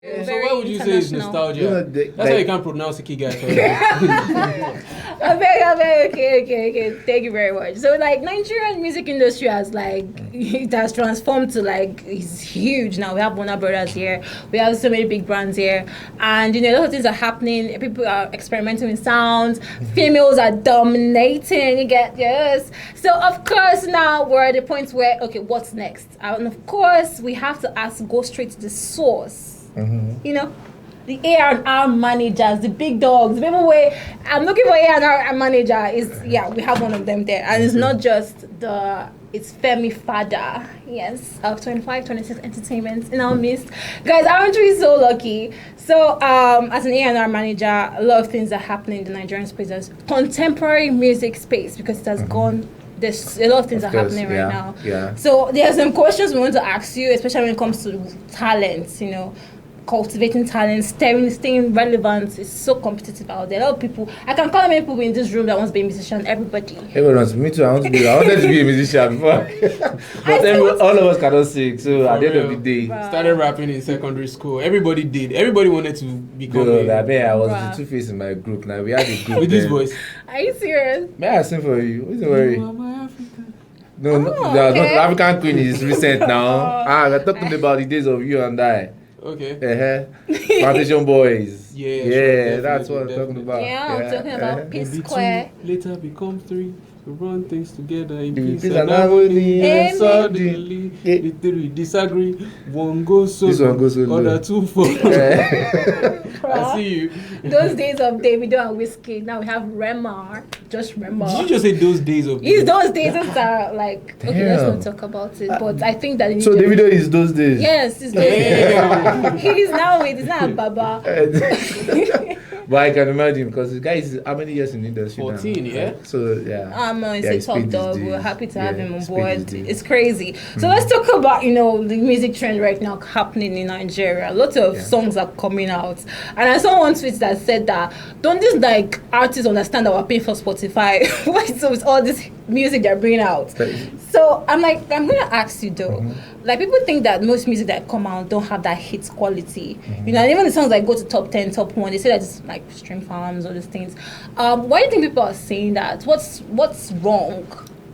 Yeah. So why would you say it's nostalgia? That's why you can't pronounce Ikigai. Okay. Thank you very much. So like Nigerian music industry has like it has transformed to like it's huge now. We have Warner Brothers here. We have so many big brands here, and a lot of things are happening. People are experimenting with sounds. Females are dominating. You get yes. So of course now we're at the point where okay, what's next? And of course we have to go straight to the source. The A&R managers, the big dogs, the people where I'm looking for A&R manager we have one of them there, and it's not just it's Femi Fada, yes, of 2526 Entertainment in our midst. Guys, aren't we so lucky? So, as an A&R manager, a lot of things are happening in the Nigerian space, as contemporary music space, because it has gone. There's a lot of things happening right now. Yeah. So there are some questions we want to ask you, especially when it comes to talent. Cultivating talent, staying relevant is so competitive out there. A lot of people, I can call many people in this room that wants to be a musician. Everybody. Everyone wants me too. I wanted to be a musician before. But all of us cannot sing. So at the end of the day, started rapping in secondary school. Everybody did. Everybody wanted to become. I was the two-face in my group. Now we had a group with this voice. Are you serious? May I sing for you? What's the worry? No, okay. African Queen is recent now. We're talking about the days of you and I. Okay. Plantation Boys. Yeah, sure, that's what I'm talking about. Yeah, I'm talking about P-Square. Later become 3. We run things together in peace peace and harmony. harmony. Suddenly, the 3 disagree. One goes solo. This one goes solo. Other 2 for. I see you. Those days of Davido and Whiskey. Now we have Remar. Just Remar. Did you just say those days of? It's those days that are like. Okay, let's not talk about it. But I think that. So Davido is those days. Yes, it's those days. He's now with. He's not a Baba. But I can imagine because the guy is how many years in the industry 14, now? yeah. So yeah. He's a top dog. We're happy to have him on board. It's crazy. So let's talk about the music trend right now happening in Nigeria. A lot of songs are coming out, and I saw one tweet that said that don't these like artists understand that we're paying for Spotify? So it's all this music they're bringing out. So I'm gonna ask you though. Like people think that most music that come out don't have that hit quality. And even the songs that go to top 10, top 1, they say that it's like stream farms, all these things. Why do you think people are saying that? What's wrong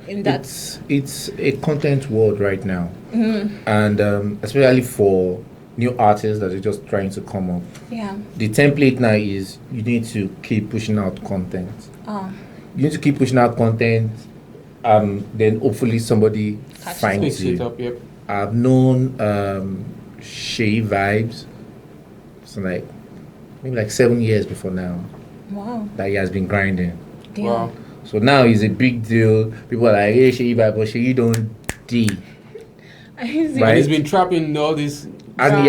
in that? It's a content world right now, and especially for new artists that are just trying to come up. Yeah. The template now is you need to keep pushing out content. You need to keep pushing out content, then hopefully somebody finds you. Yep. I've known Shay Vibes, so maybe 7 years before now. Wow. That he has been grinding. Damn. Wow. So now it's a big deal. People are like, hey, Shay Vibes, but Shay don't D. Right? He's been trapping all this. And sound.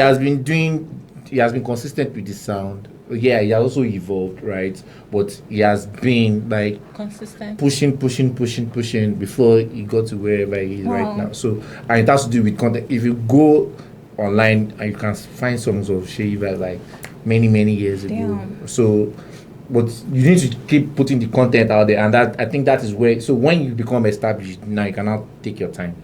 He has been consistent with the sound. Yeah, he has also evolved, right? But he has been consistent, pushing before he got to wherever he is right now. So, and it has to do with content. If you go online, and you can find songs of Sheiva many years ago. Damn. So, but you need to keep putting the content out there, and I think that is where. So when you become established, now you cannot take your time.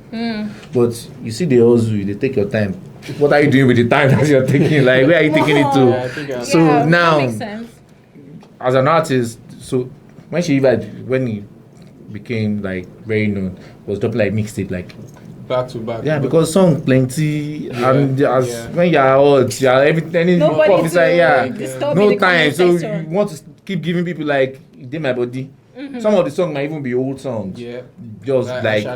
But you see the Ozu, they take your time. What are you doing with the time that you're taking? Where are you taking it to? So now, that makes sense. As an artist, so when he became very known, was dropping mixtape back to back. Yeah, because song plenty and when you're out, everything. Nobody no time. So you want to keep giving people "Dey my body." Some of the songs might even be old songs. Yeah. Just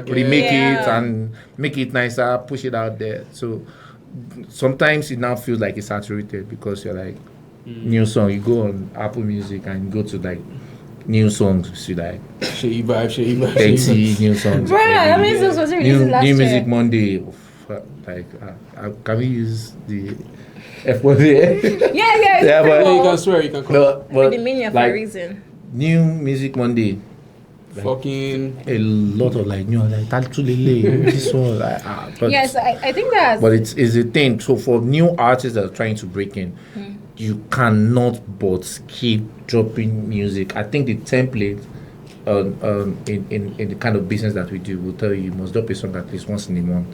remake it and make it nicer, push it out there. So sometimes it now feels like it's saturated because you're new song. You go on Apple Music and you go to new songs. You see Shay Vibe. 30 new songs. Right, how many songs was it released last year? New year? Music Monday. Can we use the F word there? Yeah, but you can swear, you can call. With the meaning for a reason. New Music Monday. Fucking a lot of new this one yes, I think that. But it's a thing. So for new artists that are trying to break in, you cannot but keep dropping music. I think the template in the kind of business that we do will tell you must drop a song at least once in a month.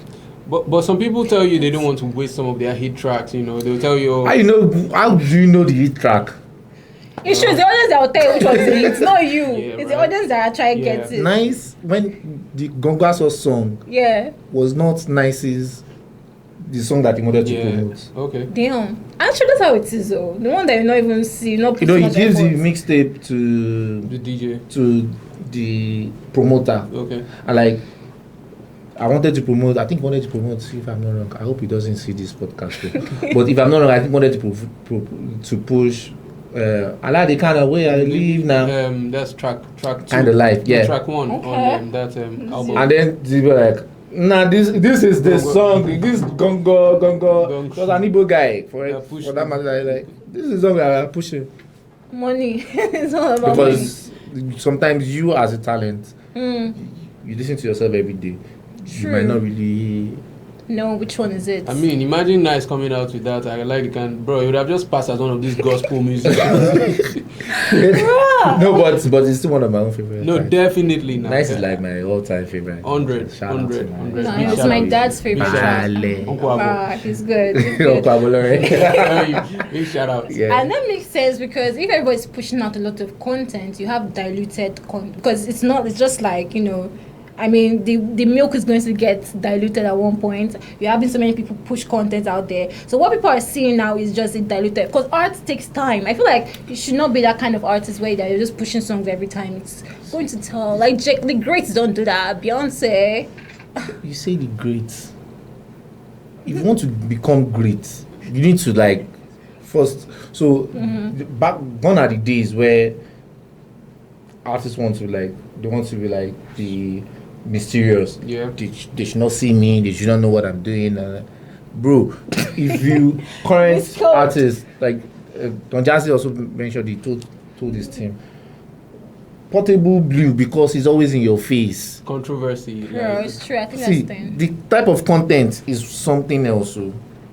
But some people tell you they don't want to waste some of their hit tracks. They'll tell you. How do you know the hit track? It's true. The audience that will tell you which one's the hit. It's not you. It's the audience that are trying to get it. Nice when the Gongaso song. Was not Nice's. The song that he wanted to promote. Okay. Damn. Actually, that's how it is, though. The one that you not even see, not. He gives the mixtape to the DJ, to the promoter. Okay. And like, I wanted to promote. I think he wanted to promote. If I'm not wrong, I hope he doesn't see this podcast. But if I'm not wrong, I think he wanted to push. I like the kind of way I live now. That's track 2. Kind of life, yeah. Track 1 on that album. And then they were like, nah, this is the song. This gongo. Because an Igbo guy for that matter. Like, this is the song we are pushing. Money. It's all about because sometimes you as a talent, you listen to yourself every day. True. You might not really know which one is it. I mean, imagine Nice coming out with that. I like the kind, bro. It would have just passed as one of these gospel music. No, but it's still one of my own favorites. No, definitely not. Nice is like my all-time favorite. 100. No, it's my dad's favorite. He's good. Big shout out. Yeah. And that makes sense because if everybody's pushing out a lot of content, you have diluted content because it's just like, I mean, the milk is going to get diluted at one point. You're having so many people push content out there. So what people are seeing now is just it diluted. Because art takes time. I feel like you should not be that kind of artist where you're just pushing songs every time. It's going to tell. Like, the greats don't do that. Beyonce. You say the greats. If you want to become great, you need to, like, first... So, gone are the days where artists want to, like... They want to be, like, the... mysterious. Yeah. They should not see me. They should not know what I'm doing. Bro, if you current artists like Don Jazzy also mentioned, he told this team, Portable Blue, because he's always in your face. Yeah, Controversy. Like, it's true. I think that's the thing. The type of content is something else.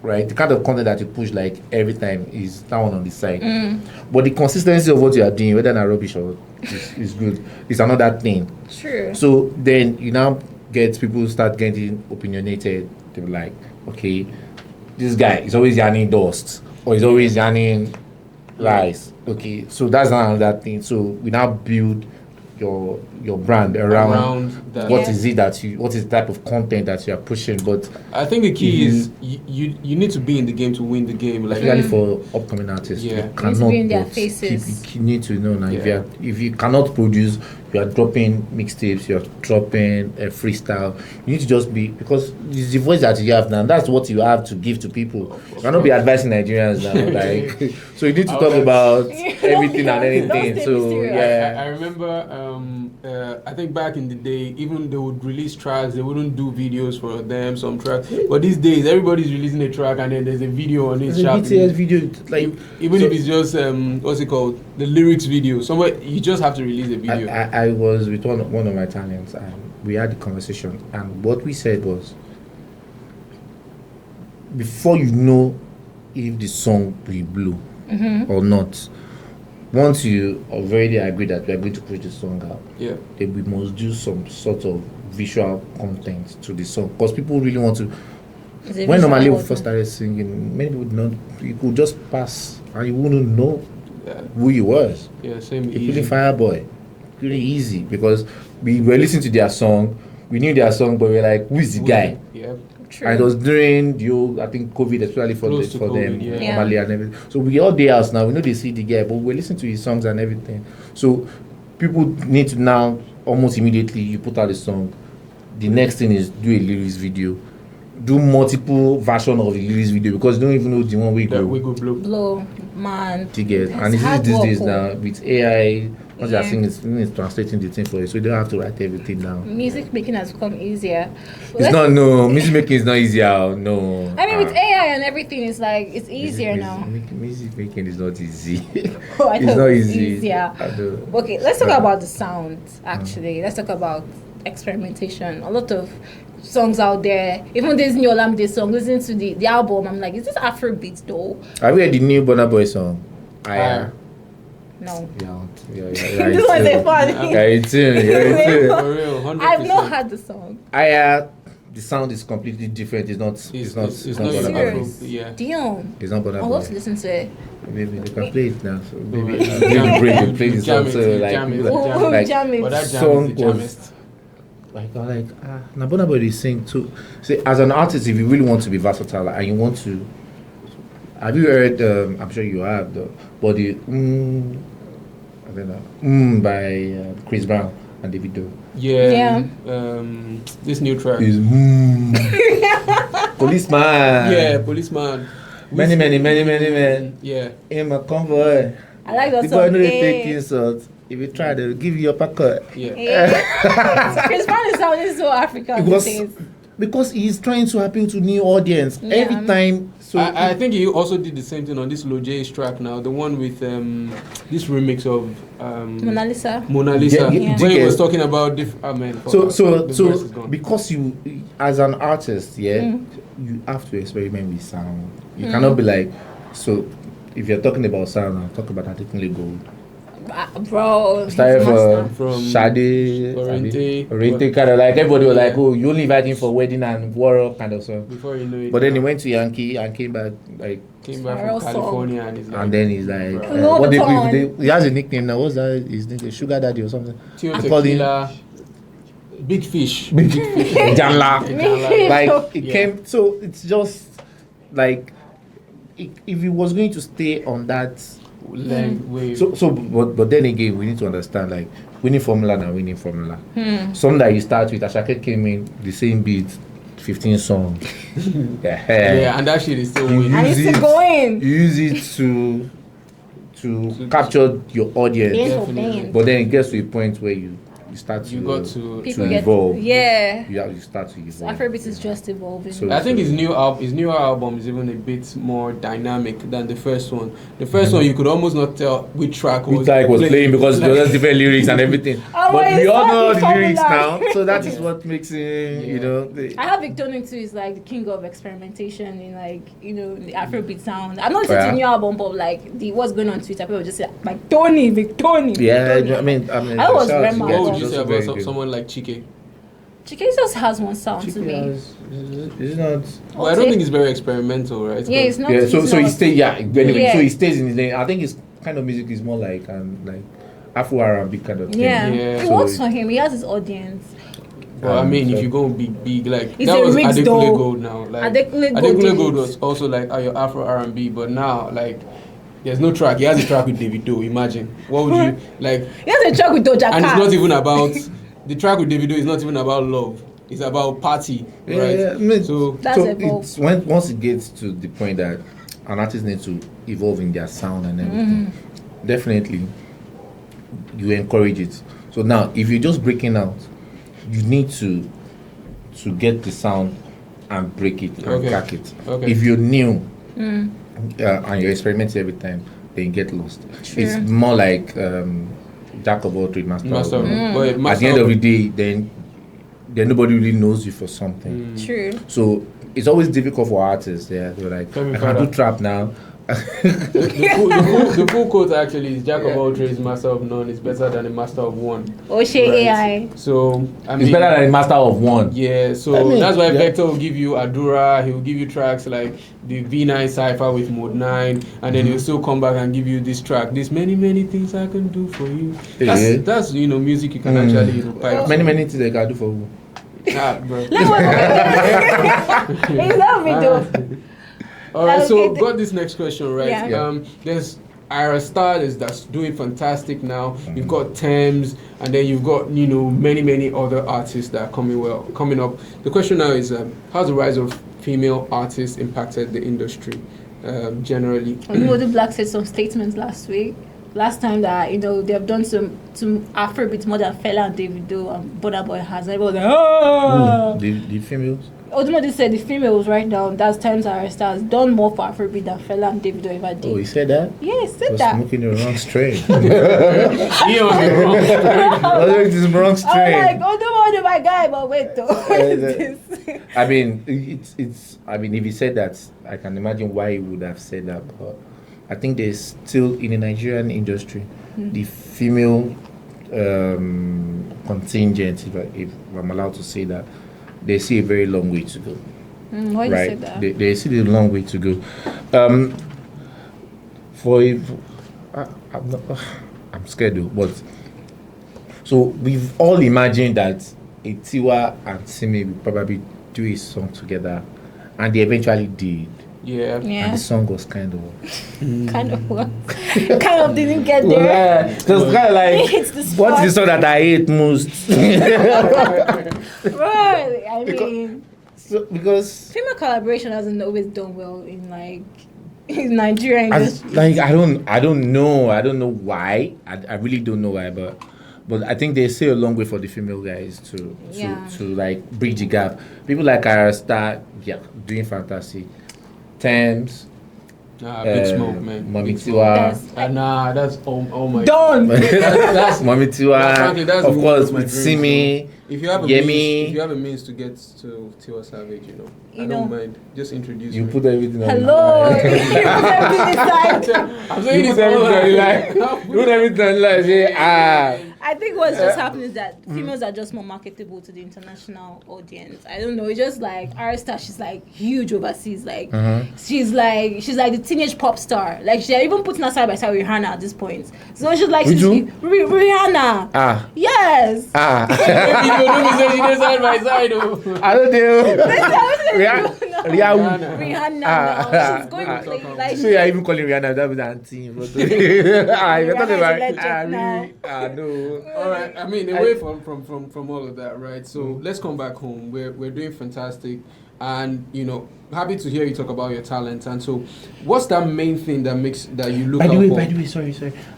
Right, the kind of content that you push like every time is that one on the side. But the consistency of what you are doing, whether it's rubbish or is good, is another thing. True. So then you now get people start getting opinionated. They're like, okay, this guy is always yarning dust or he's always yarning lies. Okay, so that's another thing. So we now build your brand around that. What is it that what is the type of content that you are pushing? But I think the key is you need to be in the game to win the game. Like especially for upcoming artists, you cannot be in their faces. You need to know now if you cannot produce, you are dropping mixtapes, you are dropping a freestyle. You need to just be, because it's the voice that you have now. That's what you have to give to people. You cannot be advising Nigerians now. Like, so you need to talk about everything and anything. So I remember. I think back in the day, even they would release tracks, they wouldn't do videos for them, some tracks. But these days, everybody's releasing a track and then there's a video on it. BTS video, like even if it's just what's it called, the lyrics video. Somewhere you just have to release a video. I was with one of my talents and we had the conversation, and what we said was, before you know if the song will blow or not, once you already agree that we are going to push the song out, then we must do some sort of visual content to the song, because people really want to. When normally we first started singing, many people not, you could just pass and you wouldn't know who he was. Yeah, same. Including Fireboy, really easy, because we were listening to their song, we knew their song, but we were like, who is the guy? Yeah. True. And it was during the I think COVID, especially for them, normally and everything. So we all day house now. We know they see the guy, but we listen to his songs and everything. So people need to now almost immediately you put out a song. The next thing is do a lyrics video, do multiple versions of the lyrics video, because you don't even know the one we go blow, man. To get, and this is these days now with AI. What they are saying is translating the thing for you, so you don't have to write everything down. Music making has become easier. Music making is not easier. No. I mean, with AI and everything, it's like it's easier now. Music making is not easy. It's not easier. Okay, let's talk about the sound. Actually, let's talk about experimentation. A lot of songs out there, even this new Olamide song, listening to the album, I'm like, is this Afrobeat though? Have you heard the new Burna Boy song? No. Yeah. This one's funny. Yeah, it's in. For real, 100%. I've not heard the song. the sound is completely different. It's not Burna Boy. Yeah. Damn. It's not Burna Boy. I want to listen to it. Maybe they can play it now. So maybe break play this song. So like Jamming. But that song jam was is like now Burna Boy is saying too. See, as an artist, if you really want to be versatile and you want to, have you heard? I'm sure you have but the I don't know by Chris Brown and Davido. Yeah. This new track is Policeman. Yeah, Policeman. Many men. Yeah. In my convoy. I like that the song. boy know they take insults. If you try, they'll give you a packet. Yeah. Chris Brown is sounding so African. Because he's trying to appeal to new audience every time. So I think he also did the same thing on this Lil J's track now, the one with this remix of Mona Lisa. Where he was talking about so because you as an artist, you have to experiment with sound. You cannot be like, so if you're talking about sound, I'll talk about Adekunle Gold. Bro, started from Shade, Oriente, kind of like everybody was like, oh, you only invite him for wedding and war up kind of stuff. Before you know it, but then he went to Yankee and came back from California, and he's like, and then he's like, he has a nickname now. What's that? His nickname, Sugar Daddy or something. I call him Big Fish. Janla. Like it came. So it's just like if he was going to stay on that. But then again, we need to understand like winning formula and winning formula. Some that you start with, Ashake came in the same beat, 15 songs. Yeah, and that shit is still winning. And it's still going. You use it to capture your audience. But then it gets to a point where you start to evolve. You start to evolve. So Afrobeat is just evolving. So I think his newer album is even a bit more dynamic than the first one. The first one you could almost not tell which track was playing because there was different lyrics and everything. But we all know the lyrics now, so that is what makes it. I have Victonic too. Is like the king of experimentation in the Afrobeat sound. I'm not listening to a new album, but like what's going on Twitter, people just say like Victonic. Yeah, I mean, I was very you say about someone like Chike? Chike just has one sound to me. It's not. Well, I don't think it's very experimental, right? Yeah, it's not. Yeah, so he stays. Yeah, anyway, so he stays in his lane. I think his kind of music is more like Afro R&B kind of thing. Yeah. It works for him. He has his audience. Well, I mean, if you go big, like it's that was Adekunle Gold now. Like Adekunle Gold was also like your Afro R&B, but now like. There's no track. He has a track with Davido. Imagine. What would you like? He has a track with Doja Cat. And it's not even about the track with Davido. Is not even about love. It's about party, right? Yeah, I mean, so it's once it gets to the point that an artist needs to evolve in their sound and everything, definitely you encourage it. So now, if you're just breaking out, you need to get the sound and break it and crack it. Okay. If you're new. And you're experimenting every time, then you get lost. True. It's more like jack of all trades, master of none. At the end of the day, then nobody really knows you for something. True. So it's always difficult for artists. They're like, I can do trap now. The full quote actually is jack of all trades, master of none is better than a master of one. AI. So it's better than a master of one. Yeah, so that's why Vector will give you Adura, he will give you tracks like the V9 Cypher with Mode 9, and then he'll still come back and give you this track. There's many things I can do for you. That's music you can actually pipe. Many things I can do for you. Bro. It's not me though. All right, so got this next question right. Yeah. There's Ira Star that's doing fantastic now. You've got Thames, and then you've got many other artists that are coming up. The question now is how's the rise of female artists impacted the industry generally? The Black said some statements last time that they have done some Afrobeat more than Fela and Davido and Burna Boy has. Everybody was like, the females. Ultimately said the females right now, that's times our stars done more for Afrobeat than Fela and Davido ever did. Oh, he said that? Yeah, he said that. Smoking the wrong strain. He was the wrong strain. The wrong strain. I'm like, don't my guy, but wait though. What is this? I mean, it's. I mean, if he said that, I can imagine why he would have said that. But I think there's still in the Nigerian industry, the female contingent, if I'm allowed to say that, they see a very long way to go. Why right? you say that? They see a long way to go. I'm scared though, but so we've all imagined that Tiwa and Simi will probably do a song together, and they eventually did. Yeah. And the song was kind of kind of what? Kind of didn't get there. It was kind of like what's the song that I hate most? Right. I mean, because female collaboration hasn't always done well in in Nigeria industry. I don't know why. I really don't know why, but I think they say a long way for the female guys to like bridge the gap. People like Arasta, doing fantastic. Thames, Big Smoke, man. Mommy Tiwa. That's oh my. Done. That's Mommy Tiwa. Of course, with Simi. If you have Yemi. a means to get to Tiwa Savage, I don't mind. Just introduce you me. Put everything on. Hello. You put everything inside. I'm saying you put everything on live. You put everything on live. I think what's just happening is that females are just more marketable to the international audience. I don't know. It's just like Arista, she's like huge overseas. Like she's like the teenage pop star. Like they're even putting her side by side with Rihanna at this point. So she's like Rihanna. Yes. Side by side. I don't know. Rihanna. She's going to play like. So you're even calling Rihanna that was auntie. You're talking about no. All right. I mean, away from all of that, right? So let's come back home. We're doing fantastic, and happy to hear you talk about your talent. And so, what's that main thing that you look out for? By the way, sorry.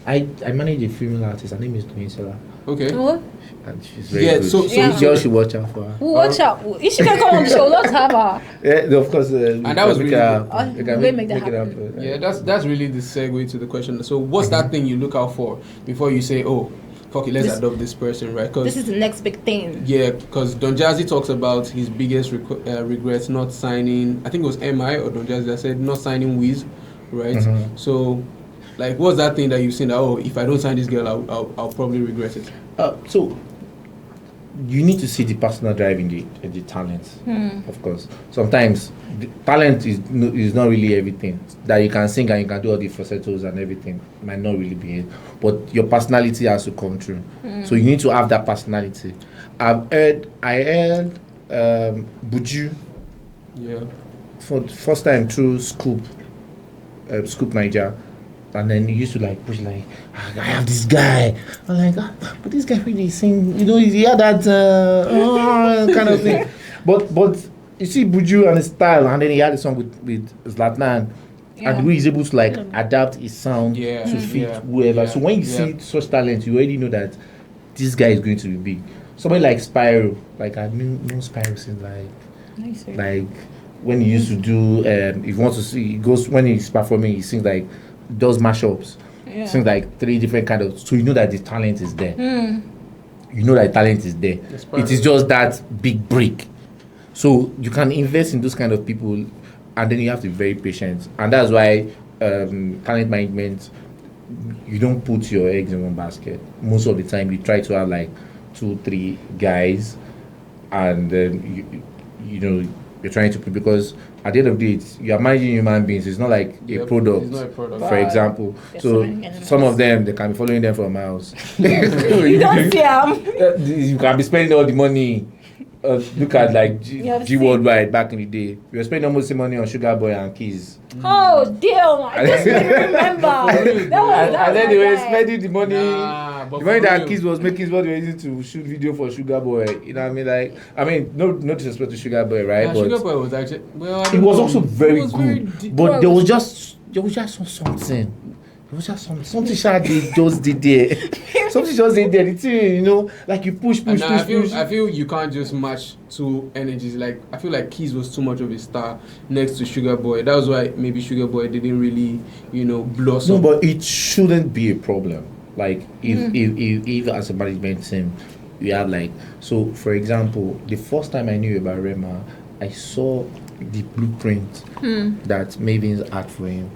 I manage a female artist. Her name is Doinsela. Okay. What? And she's very good. So you should watch out for her. Watch out. If she can come on the show, let's have her. Yeah, of course. And that was really good. Make that happen. Yeah, that's really the segue to the question. So what's that thing you look out for before you say, oh, fuck it, let's adopt this person, right? This is the next big thing. Yeah, because Don Jazzy talks about his biggest regrets not signing, I think it was MI or Don Jazzy that said not signing Wiz, right? So, like, what's that thing that you've seen that, oh, if I don't sign this girl, I'll probably regret it? So you need to see the personal drive in the talent, of course. Sometimes the talent is not really everything. That you can sing and you can do all the falsettos and everything might not really be it. But your personality has to come through. So you need to have that personality. I heard Buju. Yeah. For the first time through Scoop Niger. And then he used to like push like, I have this guy. I'm like, but this guy really sing, he had that kind of thing. But you see Buju and his style, and then he had a song with Zlatan, and the way he's able to like adapt his sound to fit whoever. Yeah. So when you see such talent, you already know that this guy is going to be big. Somebody like Spyro, like I knew Spyro since like when he used to do, if you want to see, he goes when he's performing, he sings like. Does mashups, sings like 3 different kind of. So you know that the talent is there. You know that talent is there. It is just that big break. So you can invest in those kind of people, and then you have to be very patient. And that's why talent management. You don't put your eggs in one basket. Most of the time, you try to have like 2-3 guys, and then you're trying to put, because at the end of the day, you are managing human beings. It's not like a product. It's not a product. For example, so some of them, they can be following them for miles. You don't see them. You can be spending all the money. Look at like G Worldwide back in the day. We were spending almost the money on Sugar Boy and Keys. Oh damn! I just didn't remember. And then they were spending the money. The money that Keys was making is what they were using to shoot video for Sugar Boy. You know what I mean? No disrespect to Sugar Boy, right? But Sugar Boy was actually it was also very good. But there was just something. It was just something they just did there. Something just did there. The thing, like you push. I feel you can't just match 2 energies. Like I feel like Keys was too much of a star next to Sugar Boy. That was why maybe Sugar Boy didn't really, blossom. No, but it shouldn't be a problem. Like if as a management team, you have like, so for example, the first time I knew about Rema, I saw the blueprint that Maven's art for him.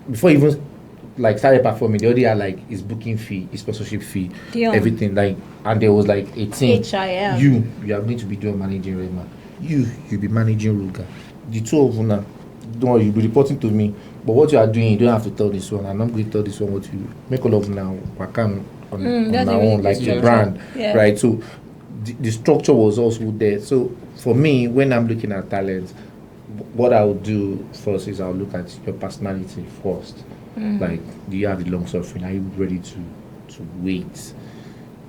Before even like started performing, they already had like his booking fee, his sponsorship fee, Damn. everything. Like, and there was like a team. HIM. You are going to be doing managing Rema. You'll be managing Ruga. The two of you now, don't worry, you'll be reporting to me. But what you are doing, you don't have to tell this one. I'm not going to tell this one what you make all of now. I can on our own, like your brand, right? So the structure was also there. So for me, when I'm looking at talent, what I'll do first is I'll look at your personality first. Like, do you have the long suffering? Are you ready to wait?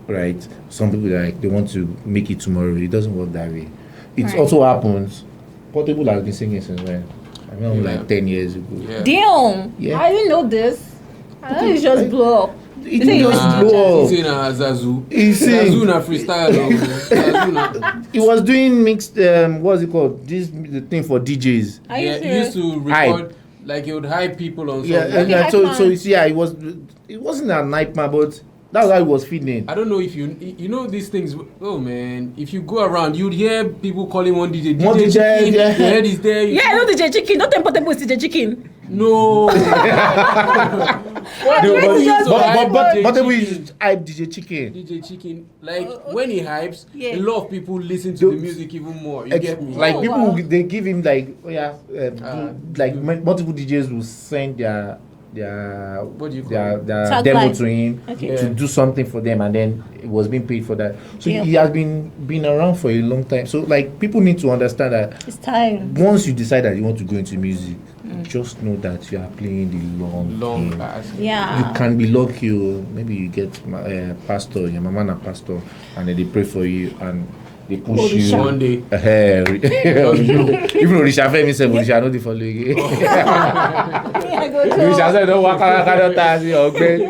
Right? Some people like they want to make it tomorrow. It doesn't work that way. It also happens. Portable has been singing since when? I mean, like 10 years ago. Yeah. Damn! Yeah. I didn't know this. I thought it just blew up. It just blow up. He's in Zazu. Zazu na freestyle. He was doing mixed. What's it called? The thing for DJs. He used to record. Like he would hype people on. It wasn't a nightmare, but that's how it was feeling. I don't know if you know these things. Oh man, if you go around, you'd hear people calling one DJ. DJ Chicken. Yeah. Your head is there. Yeah, I know DJ Chicken. Not Portable is DJ Chicken. No. But we hype DJ Chicken. DJ Chicken, like when he hypes, a lot of people listen to the music even more. You get me? Like people, they give him like like multiple DJs will send their demo to him to do something for them, and then it was being paid for that. So he has been around for a long time. So like people need to understand that it's time. Once you decide that you want to go into music, just know that you are playing the long pass. Yeah. You can be lucky. Maybe you get pastor, your mama and pastor, and then they pray for you and they push you one day. Even Orisha Femi said, Orisha no dey follow you. Orisha said, don't walk around taxi or great.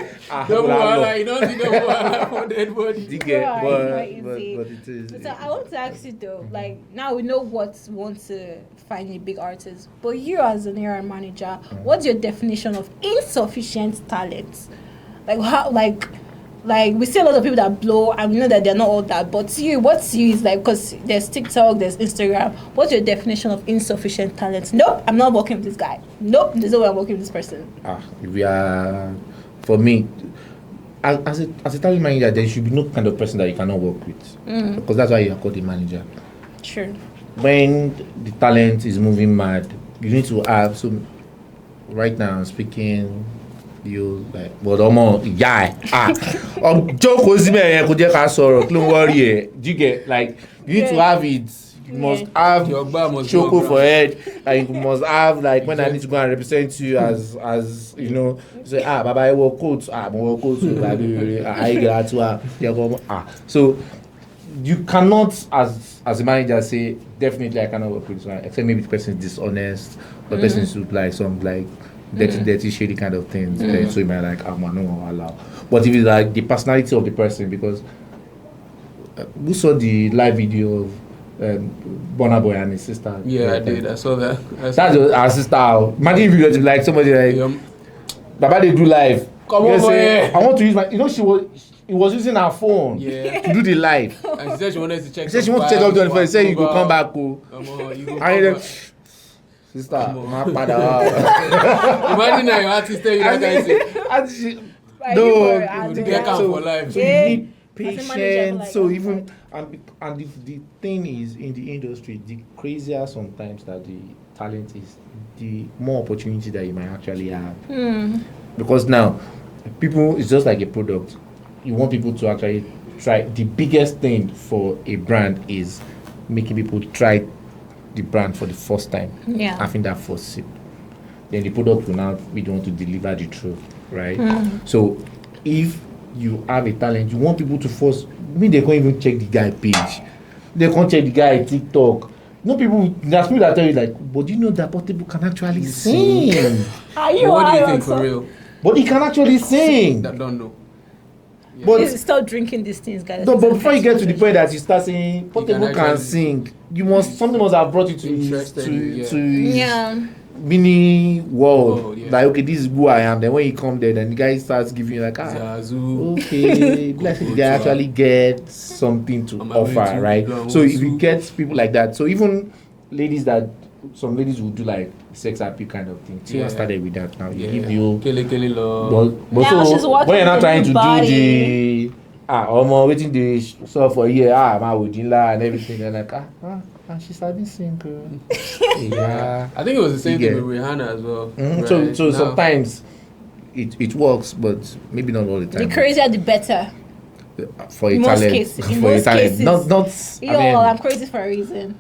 Don't wahala, you don't see the wahala for dead body. But it is. So I want to ask you though, like now we know what we want to find a big artist, but you as an A&R manager, what's your definition of insufficient talent? Like how, like we see a lot of people that blow, and we know that they're not all that. But to you, what's you is like, because there's TikTok, there's Instagram. What's your definition of insufficient talent? Nope, I'm not working with this guy. Nope, there's no way I'm working with this person. We are, for me, as a talent manager, there should be no kind of person that you cannot work with, because that's why you are called a manager. Sure. When the talent is moving mad, you need to have. So right now, I'm speaking. You like, but joke was don't worry. You get like you need to have it. You must have choco for head, and you must have like when I need to go and represent you as you know, say baba I work coach, I work coach, I get to so you cannot as a manager say definitely I cannot work with this one, except maybe the person is dishonest, the person should like some like dirty, shady kind of things. So you might like, no allow. But if it's like the personality of the person, because we saw the live video of Burna Boy and his sister. Yeah, I did. I saw that. That's our sister. Imagine if you like somebody like, Baba, they do live. Come on, I want to use my. You know, she was using her phone to do the live. And she said she wanted to check. She said she wants to check out the phone. She said you go come back. Sister, imagine that your artist tell you that kind of thing. No, get count for life. So you need patience. So even and the thing is in the industry, the crazier sometimes that the talent is, the more opportunity that you might actually have. Because now, people, it's just like a product. You want people to actually try. The biggest thing for a brand is making people try the brand for the first time. Yeah. Having that first sip. Then the product will now be the one to deliver the truth, right? So if you have a talent, you want people to first, they can't even check the guy page. They can't check the guy TikTok. No people, there's people that tell you like, but you know that Portable can actually sing. What do you think for real? But he can actually sing. That don't know. Yeah. But stop drinking these things, guys. No, but before you get to the point that you start saying Portable can sing, something must have brought you to mini world. Like, okay, this is who I am. Then when you come there, then the guy starts giving you like, okay, let's say the guy actually gets something to offer, right? So if you get people like that, so even ladies that some ladies will do like sex appeal kind of thing. Tiwa started with that now. You give you Kele love. But Now she's so working when you're not with trying to do body. the waiting the so for a year, my Ujila and everything, they're like, she started sing, girl. Yeah. I think it was the same thing with Rihanna as well. Right? So sometimes it works, but maybe not all the time. The crazier, the better. For a In most talent, cases. In for a most talent, cases. not. Yo, I mean, I'm crazy for a reason.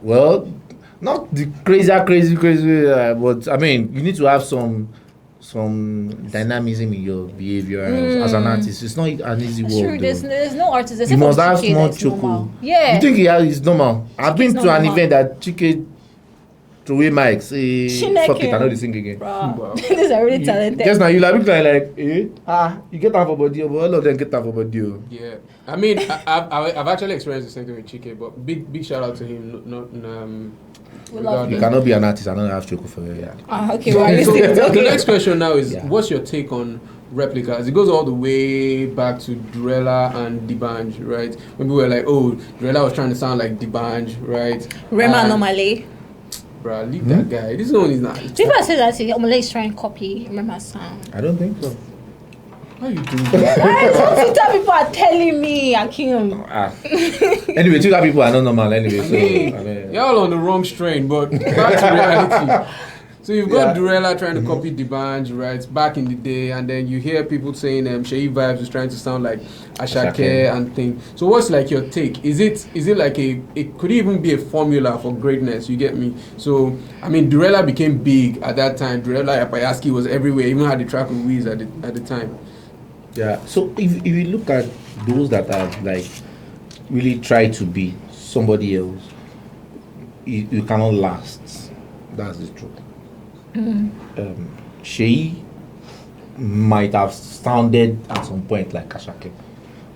well, not the crazy, but I mean, you need to have some dynamism in your behavior as an artist. It's not an easy work. Sure, there's no artist. You must have small that's choco. normal. Yeah. You think it's normal? I've been Chike's to an normal. event that Chike throw away mics. Fuck it, I know the sing again. Bro, these are really talented. Just now you like you get time for body, but all of them get time for body. Yeah, I mean, I've actually experienced the same thing with Chike, but big shout out to him. We love You him. cannot be an artist and not have choco for you. Okay, realistic. So the Okay. next question now is, Yeah. what's your take on replicas? It goes all the way back to Durella and D'banj, right? When we were like, oh, Durella was trying to sound like D'banj, right? Rema normally. Bruh, leave that guy. This one is not. People say that Omale is trying to copy Rema's sound. I don't think so. How you doing that? That's what people are telling me, Akim. Anyway, two other people are not normal anyway. So I mean, y'all on the wrong strain, but back to reality. So you've got Durella trying to copy D'banj, right, back in the day, and then you hear people saying Sheyi Vibes is trying to sound like Ashake and things. So what's like your take? Is it like it could even be a formula for greatness, you get me? So, I mean, Durella became big at that time. Durella Apayaski was everywhere, even had the track with Wiz at the time. Yeah. So if you look at those that have like really tried to be somebody else, you cannot last. That's the truth. Sheyi might have sounded at some point like Ashake,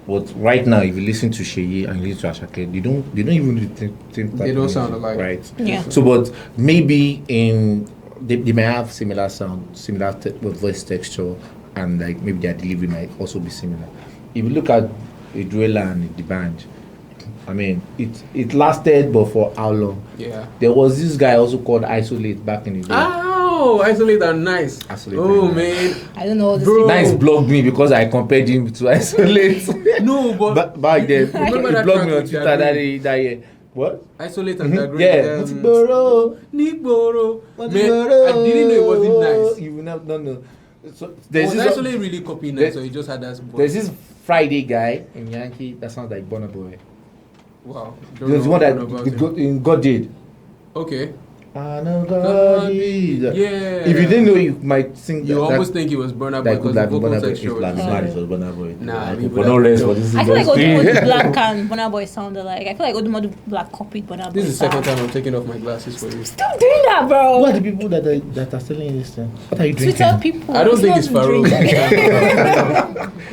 but right now, if you listen to Sheyi and you listen to Ashake, they don't even really think like They don't sound alike, right? Yeah. So, but maybe they may have similar sound, similar voice texture, and like maybe their delivery might also be similar. If you look at Durella and D'banj, I mean, it lasted, but for how long? Yeah. There was this guy also called Isolate back in the day. Oh, Isolate and Nice. Isolate Oh, and man. I don't know all this. Bro. Nice blocked me because I compared him to Isolate. No, but back then, remember he that blocked track me on with Twitter Dagrin? that year. What? Isolate and Dagrin. Yeah. Nigboro. Nigboro. Man, I didn't know it wasn't Nice. You will not know. So Was Isolate really copying Nice, or he just had that voice? There's this Friday guy in Yankee that sounds like Burna Boy. Wow. There's the one that God did. Okay. I know God did. Yeah. If you didn't know, you might sing. You almost think it was Burna Boy that could because the have been vocal Burna Boy. texture If was like the mad, it same. was Burna Boy. Nah, Like, we for would no have- rest for this. I feel like industry. Odumodu Black and Burna Boy sound alike. I feel like Odumodu Black copied Burna Boy. This is the second sound. time I'm taking off my glasses for you. Stop doing that, bro. Who are the people that are selling this thing? What are you drinking? Twitter people. I don't think it's not drink. Farouk.